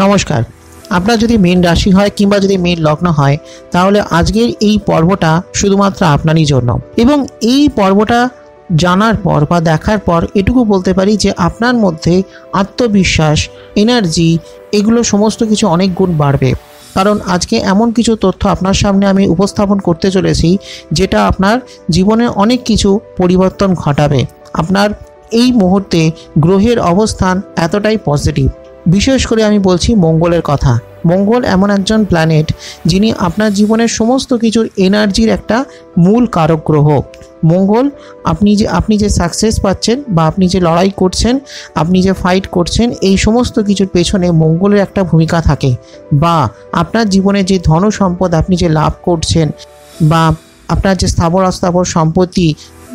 নমস্কার। আপনার যদি মীন রাশি হয় কিংবা যদি মীন লগ্ন হয় তাহলে আজকের এই পর্বটা শুধুমাত্র আপনারই জন্য। এবং এই পর্বটা জানার পর বা দেখার পর এটুকু বলতে পারি যে আপনার মধ্যে আত্মবিশ্বাস, এনার্জি এগুলো সমস্ত কিছু অনেক গুণ বাড়বে। কারণ আজকে এমন কিছু তথ্য আপনার সামনে আমি উপস্থাপন করতে চলেছি যেটা আপনার জীবনে অনেক কিছু পরিবর্তন ঘটাবে। আপনার এই মুহূর্তে গ্রহের অবস্থান এতটাই পজিটিভ। বিশেষ করে আমি বলছি মঙ্গলের কথা। মঙ্গল এমন একজন প্ল্যানেট যিনি আপনার জীবনের সমস্ত কিছুর এনার্জির একটা মূল কারক গ্রহ। মঙ্গল আপনি যে সাকসেস পাচ্ছেন বা আপনি যে লড়াই করছেন, আপনি যে ফাইট করছেন, এই সমস্ত কিছুর পেছনে মঙ্গলের একটা ভূমিকা থাকে। বা আপনার জীবনে যে ধন সম্পদ আপনি যে লাভ করছেন বা আপনার যে স্থাবর অস্থাবর সম্পত্তি,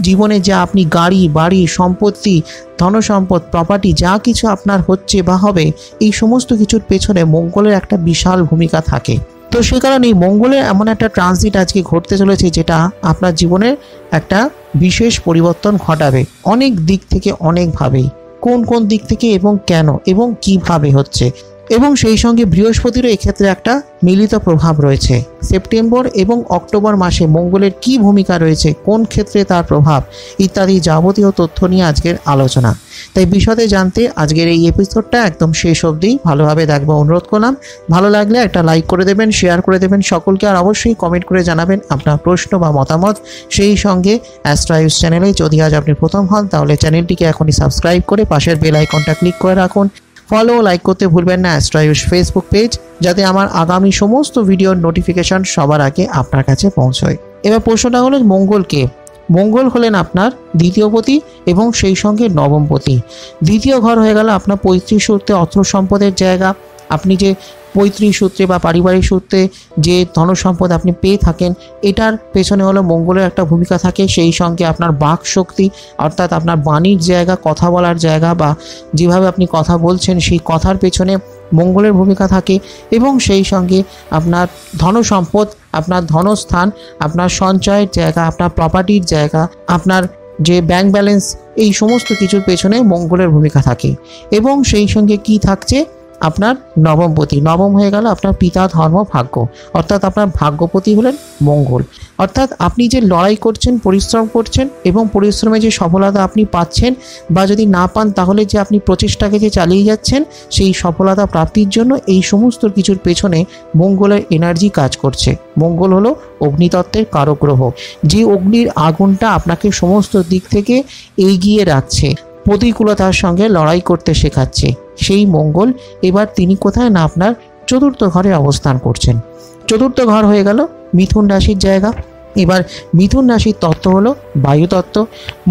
জীবনে যা আপনি গাড়ি বাড়ি সম্পত্তি ধনসম্পদ প্রপার্টি যা কিছু আপনার হচ্ছে বা হবে, এই সমস্ত কিছুর পেছনে মঙ্গলের একটা বিশাল ভূমিকা থাকে। তো সে কারণেই মঙ্গলের এমন একটা ট্রানজিট আজকে ঘটতে চলেছে যেটা আপনার জীবনের একটা বিশেষ পরিবর্তন ঘটাবে অনেক দিক থেকে, অনেকভাবেই। কোন কোন দিক থেকে এবং কেন এবং কিভাবে হচ্ছে, এবং সেই সঙ্গে বৃহস্পতিরও এক্ষেত্রে একটা মিলিত প্রভাব রয়েছে। সেপ্টেম্বর এবং অক্টোবর মাসে মঙ্গলের কি ভূমিকা রয়েছে, কোন ক্ষেত্রে তার প্রভাব ইত্যাদি যাবতীয় তথ্য নিয়ে আজকের আলোচনা। তাই বিশদে জানতে আজকের এই এপিসোডটা একদম শেষ অবধি ভালোভাবে দেখবো অনুরোধ করলাম। ভালো লাগলে একটা লাইক করে দেবেন, শেয়ার করে দেবেন সকলকে, আর অবশ্যই কমেন্ট করে জানাবেন আপনার প্রশ্ন বা মতামত। সেই সঙ্গে অ্যাস্ট্রো আয়ুষ চ্যানেলে যদি আজ আপনি প্রথম হন তাহলে চ্যানেলটিকে এখনই সাবস্ক্রাইব করে পাশের বেল আইকনটা ক্লিক করে রাখুন। ফলো লাইক করতে ভুলবেন না অ্যাস্ট্রো আয়ুষ ফেসবুক পেজ, যাতে আমার আগামী সমস্ত ভিডিওর নোটিফিকেশন সবার আগে আপনার কাছে পৌঁছয়। এবার প্রশ্নটা হলো মঙ্গলকে। মঙ্গল হলেন আপনার দ্বিতীয়পতি এবং সেই সঙ্গে নবমপতি। দ্বিতীয় ঘর হয়ে গেল আপনার পৈতৃক সূত্রে অর্থ সম্পদের জায়গা। আপনি যে পৈতৃক সূত্রে বা পারিবারিক সূত্রে যে ধনসম্পদ আপনি পেয়ে থাকেন, এটার পেছনে হলো মঙ্গলের একটা ভূমিকা থাকে। সেই সঙ্গে আপনার বাক শক্তি, অর্থাৎ আপনার বাণীর জায়গা, কথা বলার জায়গা বা যেভাবে আপনি কথা বলছেন সেই কথার পেছনে মঙ্গলের ভূমিকা থাকে। এবং সেই সঙ্গে আপনার ধনসম্পদ, আপনার ধনস্থান, আপনার সঞ্চয়ের জায়গা, আপনার প্রপার্টির জায়গা, আপনার যে ব্যাংক ব্যালেন্স, এই সমস্ত কিছুর পেছনে মঙ্গলের ভূমিকা থাকে। এবং সেই সঙ্গে কি থাকছে, আপনার নবমপতি। নবম হয়ে গেল আপনার পিতা ধর্ম ভাগ্য, অর্থাৎ আপনার ভাগ্যপতি হলেন মঙ্গল। অর্থাৎ আপনি যে লড়াই করছেন, পরিশ্রম করছেন এবং পরিশ্রমে যে সফলতা আপনি পাচ্ছেন বা যদি না পান তাহলে যে আপনি প্রচেষ্টাকে যে চালিয়ে যাচ্ছেন, সেই সফলতা প্রাপ্তির জন্য এই সমস্ত কিছুর পেছনে মঙ্গলের এনার্জি কাজ করছে। মঙ্গল হলো অগ্নিতত্ত্বের কারক গ্রহ, যে অগ্নির আগুনটা আপনাকে সমস্ত দিক থেকে এগিয়ে রাখছে, প্রতিকূলতার সঙ্গে লড়াই করতে শেখাচ্ছে। সেই মঙ্গল এবার তিনি কোথায় না আপনার চতুর্থ ঘরে অবস্থান করছেন। চতুর্থ ঘর হয়ে গেল মিথুন রাশির জায়গা। এবার মিথুন রাশির তত্ত্ব হলো বায়ুতত্ত্ব,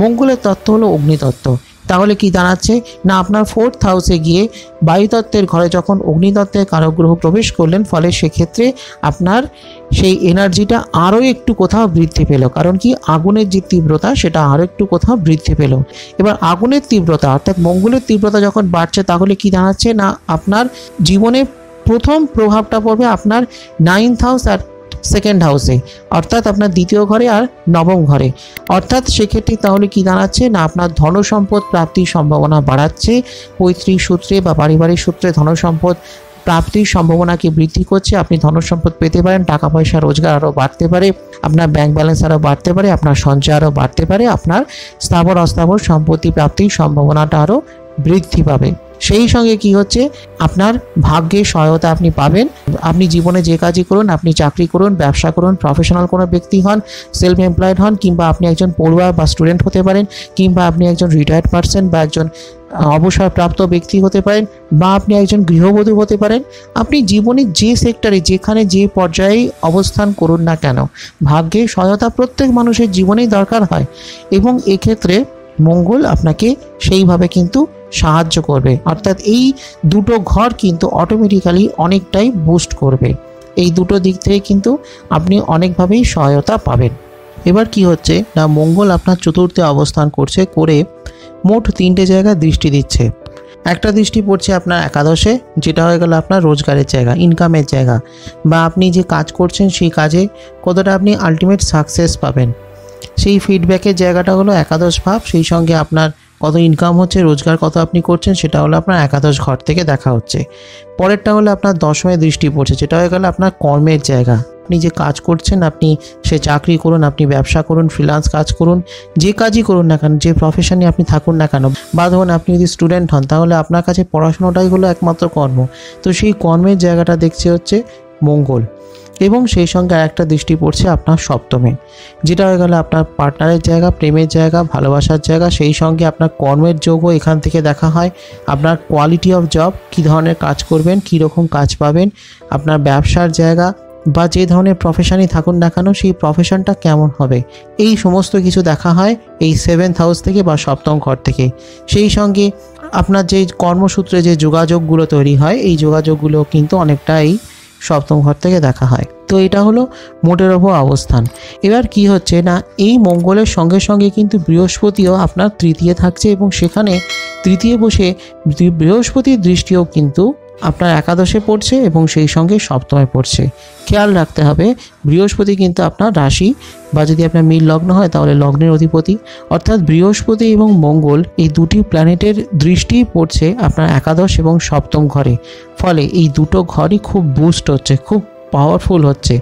মঙ্গলের তত্ত্ব হলো অগ্নিতত্ত্ব। তাহলে কি দাঁড়াচ্ছে না, আপনার 4th হাউসে গিয়ে বায়ুতত্ত্বের ঘরে যখন অগ্নিতত্ত্বের কারক গ্রহ প্রবেশ করলেন, ফলে সেক্ষেত্রে আপনার সেই এনার্জিটা আরও একটু কোথাও বৃদ্ধি পেল। কারণ কি, আগুনের যে তীব্রতা সেটা আরও একটু কোথাও বৃদ্ধি পেল। এবার আগুনের তীব্রতা অর্থাৎ মঙ্গলের তীব্রতা যখন বাড়ছে, তাহলে কি দাঁড়াচ্ছে না, আপনার জীবনে প্রথম প্রভাবটা পড়বে আপনার 9th হাউস আর 2nd হাউসে, অর্থাৎ আপনার দ্বিতীয় ঘরে আর নবম ঘরে। অর্থাৎ সেক্ষেত্রে তাহলে কি দাঁড়াচ্ছে না, আপনার ধনসম্পদ প্রাপ্তির সম্ভাবনা বাড়াচ্ছে। পৈতৃক সূত্রে বা পারিবারিক সূত্রে ধনসম্পদ প্রাপ্তির সম্ভাবনাকে বৃদ্ধি করছে। আপনি ধনসম্পদ পেতে পারেন, টাকা পয়সা রোজগার আরও বাড়তে পারে, আপনার ব্যাংক ব্যালেন্স আরও বাড়তে পারে, আপনার সঞ্চয় আরও বাড়তে পারে, আপনার স্থাবর অস্থাবর সম্পত্তি প্রাপ্তির সম্ভাবনাটা আরও বৃদ্ধি পাবে। সেই সঙ্গে কি হচ্ছে, আপনার ভাগ্যের সহায়তা আপনি পাবেন। আপনি জীবনে যে কাজই করুন, আপনি চাকরি করুন, ব্যবসা করুন, প্রফেশনাল কোনো ব্যক্তি হন, সেলফ এমপ্লয়েড হন, কিংবা আপনি একজন পড়ুয়া বা স্টুডেন্ট হতে পারেন, কিংবা আপনি একজন রিটায়ার্ড পারসন বা একজন অবসরপ্রাপ্ত ব্যক্তি হতে পারেন, বা আপনি একজন গৃহবধূ হতে পারেন। আপনি জীবনে যে সেক্টরে যেখানে যে পর্যায়ে অবস্থান করুন না কেন, ভাগ্যের সহায়তা প্রত্যেক মানুষের জীবনেই দরকার হয়। এবং এক্ষেত্রে মঙ্গল আপনাকে সেইভাবে কিন্তু সাহায্য করবে। অর্থাৎ এই দুটো ঘর কিন্তু অটোমেটিক্যালি অনেকটাই বুস্ট করবে। এই দুটো দিক থেকে কিন্তু আপনি অনেকভাবেই সহায়তা পাবেন। এবার কি হচ্ছে না, মঙ্গল আপনার চতুর্থে অবস্থান করছে, করে মোট 3টে জায়গায় দৃষ্টি দিচ্ছে। একটা দৃষ্টি পড়ছে আপনার একাদশে, যেটা হয়ে গেল আপনার রোজগারের জায়গা, ইনকামের জায়গা, বা আপনি যে কাজ করছেন সেই কাজে কতটা আপনি আলটিমেট সাকসেস পাবেন, সেই ফিডব্যাকের জায়গাটা হলো একাদশ ভাব। সেই সঙ্গে আপনার কত ইনকাম হচ্ছে, রোজগার কত আপনি করছেন, সেটা হলো আপনার একাদশ ঘর থেকে দেখা হচ্ছে। পরেরটা হলো আপনার দশমে দৃষ্টি পড়ছে, যেটা হয়ে গেল আপনার কর্মের জায়গা। আপনি যে কাজ করছেন, আপনি সে চাকরি করুন, আপনি ব্যবসা করুন, ফ্রিল্যান্স কাজ করুন, যে কাজই করুন না কেন, যে প্রফেশনে আপনি থাকুন না কেন, বা ধরুন আপনি যদি স্টুডেন্ট হন, তাহলে আপনার কাছে পড়াশোনাটাই হলো একমাত্র কর্ম। তো সেই কর্মের জায়গাটা দেখছে হচ্ছে মঙ্গল, এবং সেই সঙ্গে আরেকটা দৃষ্টি পড়ছে আপনার সপ্তমে, যেটা হয়ে গেল আপনার পার্টনারের জায়গা, প্রেমের জায়গা, ভালোবাসার জায়গা। সেই সঙ্গে আপনার কর্মের যোগও এখান থেকে দেখা হয়। আপনার কোয়ালিটি অফ জব, কী ধরনের কাজ করবেন, কী রকম কাজ পাবেন, আপনার ব্যবসার জায়গা বা যে ধরনের প্রফেশনই থাকুন না কেন, সেই প্রফেশনটা কেমন হবে, এই সমস্ত কিছু দেখা হয় এই 7th হাউস থেকে বা সপ্তম ঘর থেকে। সেই সঙ্গে আপনার যে কর্মসূত্রে যে যোগাযোগগুলো তৈরি হয়, এই যোগাযোগগুলো কিন্তু অনেকটা এই সপ্তম ঘর থেকে দেখা হয়। তো এটা হলো মোটের ওপর অবস্থান। এবার কি হচ্ছে না, এই মঙ্গলের সঙ্গে সঙ্গে কিন্তু বৃহস্পতিও আপনার তৃতীয় থাকছে, এবং সেখানে তৃতীয় বসে বৃহস্পতির দৃষ্টিও কিন্তু আপনার একাদশে পড়ছে এবং সেই সঙ্গে সপ্তমে পড়ছে। খেয়াল রাখতে হবে, বৃহস্পতি কিন্তু আপনার রাশি বা যদি আপনার মীন লগ্ন হয় তাহলে লগ্নের অধিপতি, অর্থাৎ বৃহস্পতি এবং মঙ্গল এই দুটি প্ল্যানেটের দৃষ্টি পড়ছে আপনার একাদশ এবং সপ্তম ঘরে। ফলে এই দুটো ঘরই খুব বুস্ট হচ্ছে, খুব পাওয়ারফুল হচ্ছে।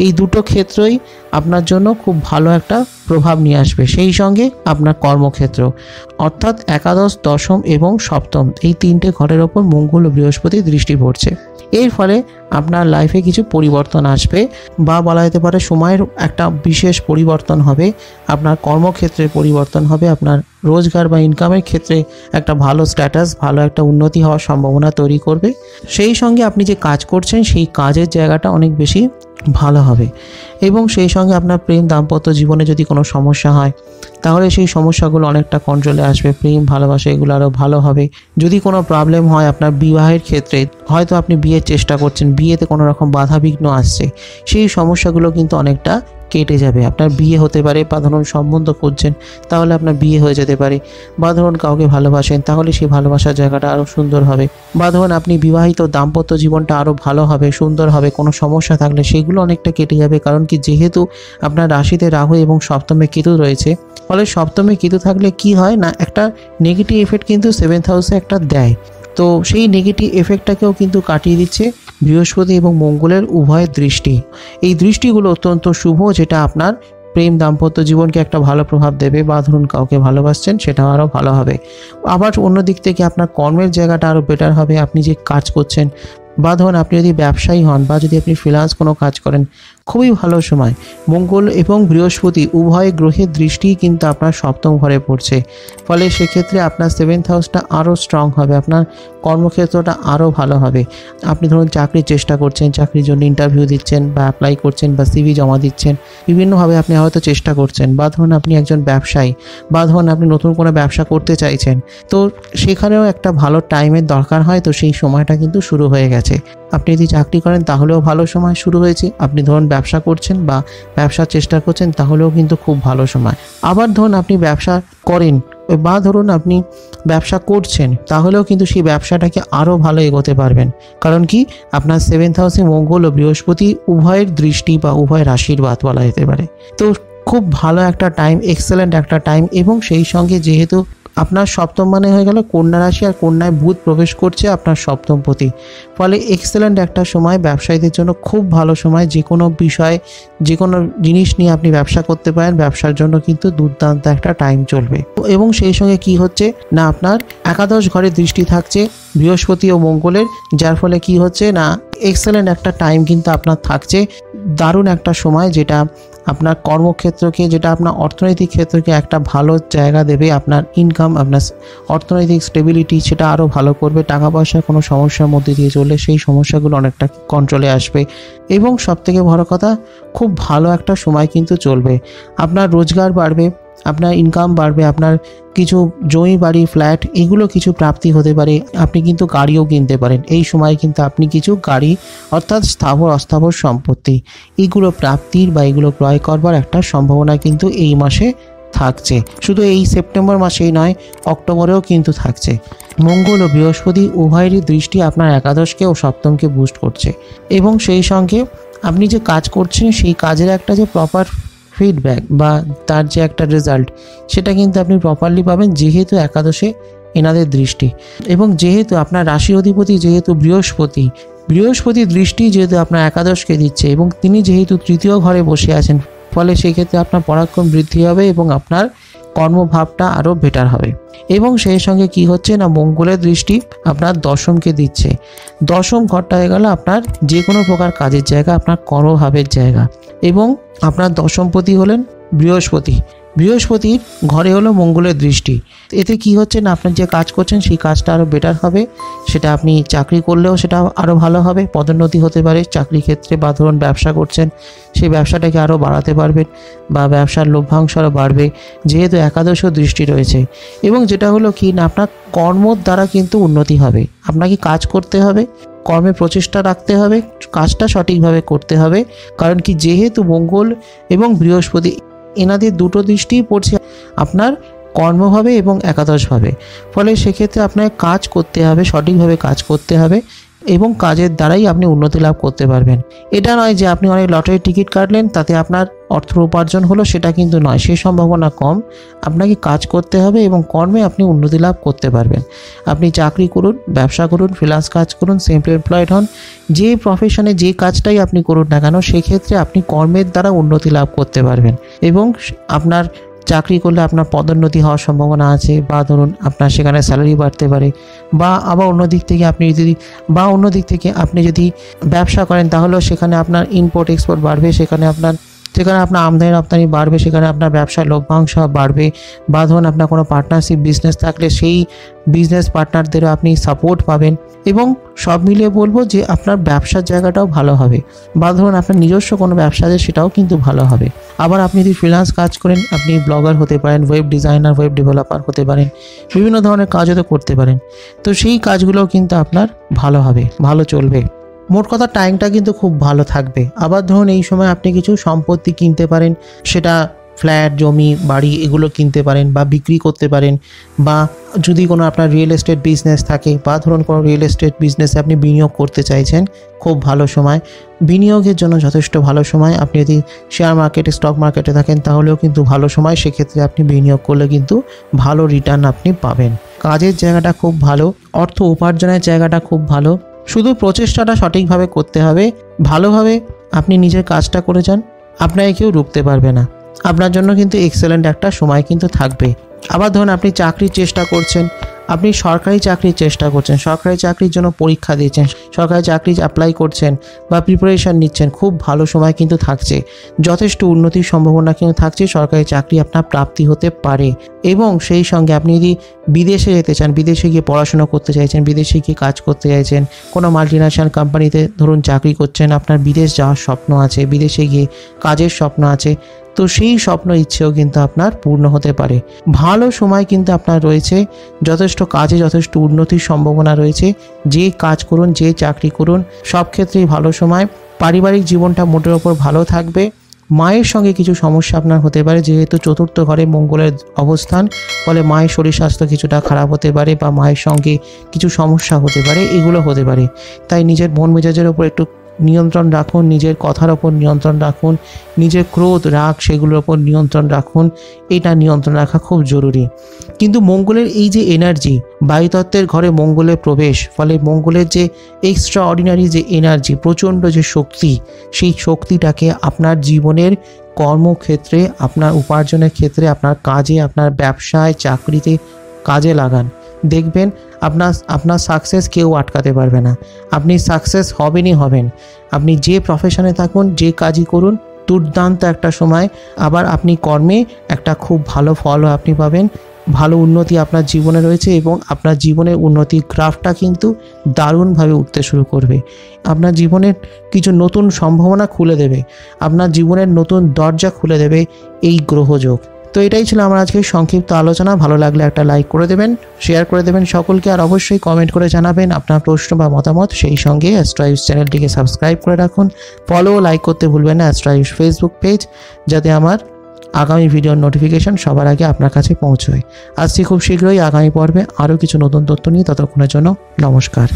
এই দুটো ক্ষেত্রই আপনার জন্য খুব ভালো একটা প্রভাব নিয়ে আসবে। সেই সঙ্গে আপনার কর্মক্ষেত্র, অর্থাৎ একাদশ, দশম এবং সপ্তম এই তিনটে ঘরের ওপর মঙ্গল ও বৃহস্পতির দৃষ্টি পড়ছে। এর ফলে আপনার লাইফে কিছু পরিবর্তন আসবে, বা বলা যেতে পারে সময়ের একটা বিশেষ পরিবর্তন হবে। আপনার কর্মক্ষেত্রে পরিবর্তন হবে, আপনার রোজগার বা ইনকামের ক্ষেত্রে একটা ভালো স্ট্যাটাস, ভালো একটা উন্নতি হওয়ার সম্ভাবনা তৈরি করবে। সেই সঙ্গে আপনি যে কাজ করছেন সেই কাজের জায়গাটা অনেক বেশি ভালো হবে, এবং সেই সঙ্গে আপনার প্রেম দাম্পত্য জীবনে যদি কোনো সমস্যা হয় তাহলে সেই সমস্যাগুলো অনেকটা কন্ট্রোলে আসবে। প্রেম ভালোবাসা এগুলো আরও ভালো হবে। যদি কোনো প্রবলেম হয় আপনার বিবাহের ক্ষেত্রে, হয়তো আপনি বিয়ের চেষ্টা করছেন, বিয়েতে কোনো রকম বাধাবিঘ্ন আসছে, সেই সমস্যাগুলো কিন্তু অনেকটা কেটে যাবে। আপনার বিয়ে হতে পারে, বা ধরুন সম্বন্ধ করছেন তাহলে আপনার বিয়ে হয়ে যেতে পারে, বা ধরুন কাউকে ভালোবাসেন তাহলে সেই ভালোবাসার জায়গাটা আরও সুন্দর হবে, বা ধরুন আপনি বিবাহিত, দাম্পত্য জীবনটা আরও ভালো হবে, সুন্দর হবে। কোনো সমস্যা থাকলে সেগুলো অনেকটা কেটে যাবে, কারণ কি যেহেতু আপনার রাশিতে রাহু এবং সপ্তমে কেতু রয়েছে, ফলে সপ্তমে কেতু থাকলে কি হয় না, একটা নেগেটিভ এফেক্ট কিন্তু 7th হাউসে একটা দেয়। তো সেই নেগেটিভ এফেক্টটাকেও কিন্তু কাটিয়ে দিচ্ছে বৃহস্পতি এবং মঙ্গলের উভয়ের দৃষ্টি। এই দৃষ্টিগুলো অত্যন্ত শুভ, যেটা আপনার প্রেম দাম্পত্য জীবনকে একটা ভালো প্রভাব দেবে, বা ধরুন কাউকে ভালোবাসছেন সেটাও আরও ভালো হবে। আবার অন্য দিক থেকে আপনার কর্মের জায়গাটা আরও বেটার হবে। আপনি যে কাজ করছেন, বা ধরুন আপনি যদি ব্যবসায়ী হন, বা যদি আপনি ফ্রিল্যান্স কোনো কাজ করেন, খুবই ভালো সময়। মঙ্গল এবং বৃহস্পতি উভয় গ্রহের দৃষ্টিই কিন্তু আপনার সপ্তম ঘরে পড়ছে, ফলে সেক্ষেত্রে আপনার 7th হাউসটা আরও স্ট্রং হবে, আপনার কর্মক্ষেত্রটা আরও ভালো হবে। আপনি ধরুন চাকরির চেষ্টা করছেন, চাকরির জন্য ইন্টারভিউ দিচ্ছেন, বা অ্যাপ্লাই করছেন, বা সিভি জমা দিচ্ছেন, বিভিন্নভাবে আপনি হয়তো চেষ্টা করছেন, বা ধরুন আপনি একজন ব্যবসায়ী, বা ধরুন আপনি নতুন কোনো ব্যবসা করতে চাইছেন, তো সেখানেও একটা ভালো টাইমের দরকার হয়। তো সেই সময়টা কিন্তু শুরু হয়ে গেছে। আপনি যদি চাকরি করেন তাহলেও ভালো সময় শুরু হয়েছে, আপনি ধরুন ব্যবসা করছেন বা ব্যবসার চেষ্টা করছেন তাহলেও কিন্তু খুব ভালো সময়। আবার ধরুন আপনি ব্যবসা করেন, বা ধরুন আপনি ব্যবসা করছেন, তাহলেও কিন্তু সেই ব্যবসাটাকে আরও ভালো এগোতে পারবেন, কারণ কি আপনার 7th হাউসে মঙ্গল ও বৃহস্পতি উভয়ের দৃষ্টি বা উভয়ের আশীর্বাদ বলা যেতে পারে। তো খুব ভালো একটা টাইম, এক্সেলেন্ট একটা টাইম। এবং সেই সঙ্গে যেহেতু আপনার সপ্তম মানে হয়ে গেল কন্যা রাশি, আর কন্যায় বুধ প্রবেশ করছে আপনার সপ্তমপতি, ফলে এক্সেলেন্ট একটা সময় ব্যবসায়ীদের জন্য, খুব ভালো সময়। যে কোনো বিষয়, যে কোনো জিনিস নিয়ে আপনি ব্যবসা করতে পারেন, ব্যবসার জন্য কিন্তু দুর্দান্ত একটা টাইম চলবে। এবং সেই সঙ্গে কি হচ্ছে না, আপনার একাদশ ঘরে দৃষ্টি থাকছে বৃহস্পতি ও মঙ্গলের, যার ফলে কি হচ্ছে না, এক্সেলেন্ট একটা টাইম কিন্তু আপনার থাকছে, দারুণ একটা সময়, যেটা আপনার কর্মক্ষেত্রকে, যেটা আপনার অর্থনৈতিক ক্ষেত্রকে একটা ভালো জায়গা দেবে। আপনার ইনকাম, আপনার অর্থনৈতিক স্টেবিলিটি সেটা আরও ভালো করবে। টাকা পয়সার কোনো সমস্যার মধ্যে দিয়ে চললে সেই সমস্যাগুলো অনেকটা কন্ট্রোলে আসবে। এবং সবথেকে বড় কথা, খুব ভালো একটা সময় কিন্তু চলবে। আপনার রোজগার বাড়বে, আপনার ইনকাম বাড়বে, আপনার কিছু জমি, বাড়ি, ফ্ল্যাট এগুলো কিছু প্রাপ্তি হতে পারে। আপনি কিন্তু গাড়িও কিনতে পারেন এই সময়, কিন্তু আপনি কিছু গাড়ি, অর্থাৎ স্থাবর অস্থাবর সম্পত্তি, এগুলো প্রাপ্তির বা এগুলো ক্রয় করবার একটা সম্ভাবনা কিন্তু এই মাসে থাকছে। শুধু এই সেপ্টেম্বর মাসেই নয়, অক্টোবরেও কিন্তু থাকছে। মঙ্গল ও বৃহস্পতি উভয়েরই দৃষ্টি আপনার একাদশকে ও সপ্তমকে বুস্ট করছে, এবং সেই সঙ্গে আপনি যে কাজ করছেন সেই কাজের একটা যে প্রপার ফিডব্যাক বা তার যে একটা রেজাল্ট সেটা কিন্তু আপনি প্রপারলি পাবেন, যেহেতু একাদশে এনাদের দৃষ্টি। এবং যেহেতু আপনার রাশি অধিপতি যেহেতু বৃহস্পতি দৃষ্টি যেহেতু আপনার একাদশকে দিচ্ছে এবং তিনি যেহেতু তৃতীয় ঘরে বসে আছেন, ফলে সেক্ষেত্রে আপনার পরাক্রম বৃদ্ধি হবে এবং আপনার কর্মভাবটা আরও বেটার হবে। এবং সেই সঙ্গে কি হচ্ছে না, মঙ্গলের দৃষ্টি আপনার দশমকে দিচ্ছে। দশম ঘরটা হয়ে গেল আপনার যে কোনো প্রকার কাজের জায়গা, আপনার কর্মভাবের জায়গা। এবং আপনার দশমপতি হলেন বৃহস্পতির ঘরে হলো মঙ্গলের দৃষ্টি। এতে কি হচ্ছে না, আপনার যে কাজ করছেন সেই কাজটা আরও বেটার হবে। সেটা আপনি চাকরি করলেও সেটা আরও ভালো হবে, পদোন্নতি হতে পারে চাকরি ক্ষেত্রে, বা ধরুন ব্যবসা করছেন সেই ব্যবসাটাকে আরও বাড়াতে পারবেন, বা ব্যবসার লভ্যাংশ আরও বাড়বে যেহেতু একাদশ দৃষ্টি রয়েছে। এবং যেটা হলো কি না, আপনার কর্মর দ্বারা কিন্তু উন্নতি হবে। আপনাকে কাজ করতে হবে, কর্মে প্রচেষ্টা রাখতে হবে, কাজটা সঠিকভাবে করতে হবে। কারণ কি, যেহেতু মঙ্গল এবং বৃহস্পতি এনাদের দুটো দৃষ্টিই পড়ছে আপনার কর্মভাবে এবং একাদশভাবে। ফলে সেক্ষেত্রে আপনাকে কাজ করতে হবে, সঠিকভাবে কাজ করতে হবে এবং কাজের দ্বারাই আপনি উন্নতি লাভ করতে পারবেন। এটা নয় যে আপনি অনেক লটারির টিকিট কাটলেন তাতে আপনার অর্থ উপার্জন হলো, সেটা কিন্তু নয়, সেই সম্ভাবনা কম। আপনাকে কাজ করতে হবে এবং কর্মে আপনি উন্নতি লাভ করতে পারবেন। আপনি চাকরি করুন, ব্যবসা করুন, ফ্রিল্যান্স কাজ করুন, সেলফ এমপ্লয়েড হন, যে প্রফেশনে যে কাজটাই আপনি করুন না কেন, সেক্ষেত্রে আপনি কর্মের দ্বারা উন্নতি লাভ করতে পারবেন। এবং আপনার চাকরি করলে আপনার পদোন্নতি হওয়ার সম্ভাবনা আছে, বা ধরুন আপনার সেখানে স্যালারি বাড়তে পারে, বা আবার অন্য দিক থেকে আপনি যদি ব্যবসা করেন তাহলেও সেখানে আপনার ইম্পোর্ট এক্সপোর্ট বাড়বে, সেখানে আপনার আমদানি রপ্তানি বাড়বে, সেখানে আপনার ব্যবসার লভ্যাংশ বাড়বে। বা ধরুন আপনার কোনো পার্টনারশিপ বিজনেস থাকলে সেই বিজনেস পার্টনারদেরও আপনি সাপোর্ট পাবেন। এবং সব মিলিয়ে বলবো যে আপনার ব্যবসার জায়গাটাও ভালো হবে, বা ধরুন আপনার নিজস্ব কোনো ব্যবসা আছে সেটাও কিন্তু ভালো হবে। আবার আপনি যদি ফ্রিল্যান্স কাজ করেন, আপনি ব্লগার হতে পারেন, ওয়েব ডিজাইনার, ওয়েব ডেভেলপার হতে পারেন, বিভিন্ন ধরনের কাজও তো করতে পারেন। তো সেই কাজগুলোও কিন্তু আপনার ভালো হবে, ভালো চলবে। মোট কথা টাইমটা কিন্তু খুব ভালো থাকবে। আবার ধরুন এই সময় আপনি কিছু সম্পত্তি কিনতে পারেন, সেটা ফ্ল্যাট, জমি, বাড়ি এগুলো কিনতে পারেন বা বিক্রি করতে পারেন। বা যদি কোনো আপনার রিয়েল এস্টেট বিজনেস থাকে, বা ধরুন কোনো রিয়েল এস্টেট বিজনেসে আপনি বিনিয়োগ করতে চাইছেন, খুব ভালো সময়, বিনিয়োগের জন্য যথেষ্ট ভালো সময়। আপনি যদি শেয়ার মার্কেটে, স্টক মার্কেটে থাকেন তাহলেও কিন্তু ভালো সময়, সেক্ষেত্রে আপনি বিনিয়োগ করলে কিন্তু ভালো রিটার্ন আপনি পাবেন। কাজের জায়গাটা খুব ভালো, অর্থ উপার্জনের জায়গাটা খুব ভালো। শুধু প্রচেষ্টাটা সঠিকভাবে করতে হবে, ভালোভাবে আপনি নিজের কাজটা করে যান, আপনাকে কেউ রুখতে পারবে না। আপনার জন্য কিন্তু এক্সেলেন্ট একটা সময় কিন্তু থাকবে। আবার ধরুন আপনি চাকরির চেষ্টা করছেন, আপনি সরকারি চাকরির চেষ্টা করছেন, সরকারি চাকরির জন্য পরীক্ষা দিয়েছেন, সরকারি চাকরি অ্যাপ্লাই করছেন বা প্রিপারেশান নিচ্ছেন, খুব ভালো সময় কিন্তু থাকছে, যথেষ্ট উন্নতির সম্ভাবনা কিন্তু থাকছে, সরকারি চাকরি আপনার প্রাপ্তি হতে পারে। এবং সেই সঙ্গে আপনি যদি বিদেশে যেতে চান, বিদেশে গিয়ে পড়াশোনা করতে চাইছেন, বিদেশে গিয়ে কাজ করতে চাইছেন, কোনো মাল্টিন্যাশনাল কোম্পানিতে ধরুন চাকরি করছেন, আপনার বিদেশ যাওয়ার স্বপ্ন আছে, বিদেশে গিয়ে কাজের স্বপ্ন আছে, তো সেই স্বপ্ন ইচ্ছেও কিন্তু আপনার পূর্ণ হতে পারে। ভালো সময় কিন্তু আপনার রয়েছে, যথেষ্ট কাজে যথেষ্ট উন্নতির সম্ভাবনা রয়েছে। যে কাজ করুন, যে চাকরি করুন, সব ক্ষেত্রেই ভালো সময়। পারিবারিক জীবনটা মোটের ওপর ভালো থাকবে। মায়ের সঙ্গে কিছু সমস্যা আপনার হতে পারে, যেহেতু চতুর্থ ঘরে মঙ্গলের অবস্থান, ফলে মায়ের শরীর স্বাস্থ্য কিছুটা খারাপ হতে পারে, বা মায়ের সঙ্গে কিছু সমস্যা হতে পারে, এগুলো হতে পারে। তাই নিজের মন মেজাজের ওপর একটু নিয়ন্ত্রণ রাখুন, নিজের কথার ওপর নিয়ন্ত্রণ রাখুন, নিজের ক্রোধ, রাগ সেগুলোর ওপর নিয়ন্ত্রণ রাখুন। এটা নিয়ন্ত্রণ রাখা খুব জরুরি। কিন্তু মঙ্গলের এই যে এনার্জি, বায়ুতত্ত্বের ঘরে মঙ্গলের প্রবেশ, ফলে মঙ্গলের যে এক্সট্রা অর্ডিনারি যে এনার্জি, প্রচণ্ড যে শক্তি, সেই শক্তিটাকে আপনার জীবনের কর্মক্ষেত্রে, আপনার উপার্জনের ক্ষেত্রে, আপনার কাজে, আপনার ব্যবসায়, চাকরিতে কাজে লাগান। দেখবেন আপনার সাকসেস কেউ আটকাতে পারবে না। আপনি সাকসেস হবেন। আপনি যে প্রফেশনে থাকুন, যে কাজই করুন, দুর্দান্ত একটা সময়। আবার আপনি কর্মে একটা খুব ভালো ফলও আপনি পাবেন, ভালো উন্নতি আপনার জীবনে রয়েছে, এবং আপনার জীবনের উন্নতির গ্রাফটা কিন্তু দারুণভাবে উঠতে শুরু করবে। আপনার জীবনের কিছু নতুন সম্ভাবনা খুলে দেবে, আপনার জীবনের নতুন দরজা খুলে দেবে এই গ্রহযোগ। তো এটাই ছিল আমার আজকে সংক্ষিপ্ত আলোচনা। ভালো লাগলে একটা লাইক করে দেবেন, শেয়ার করে দেবেন সকলকে, আর অবশ্যই কমেন্ট করে জানাবেন আপনার প্রশ্ন বা মতামত। সেই সঙ্গে অ্যাস্ট্রো চ্যানেলটিকে সাবস্ক্রাইব করে রাখুন, ফলো লাইক করতে ভুলবেন না অ্যাস্ট্রো ফেসবুক পেজ, যাতে আমার আগামী ভিডিওর নোটিফিকেশন সবার আগে আপনার কাছে পৌঁছয়। আসছি খুব শীঘ্রই আগামী পর্বে আরও কিছু নতুন তথ্য নিয়ে। ততক্ষণের জন্য নমস্কার।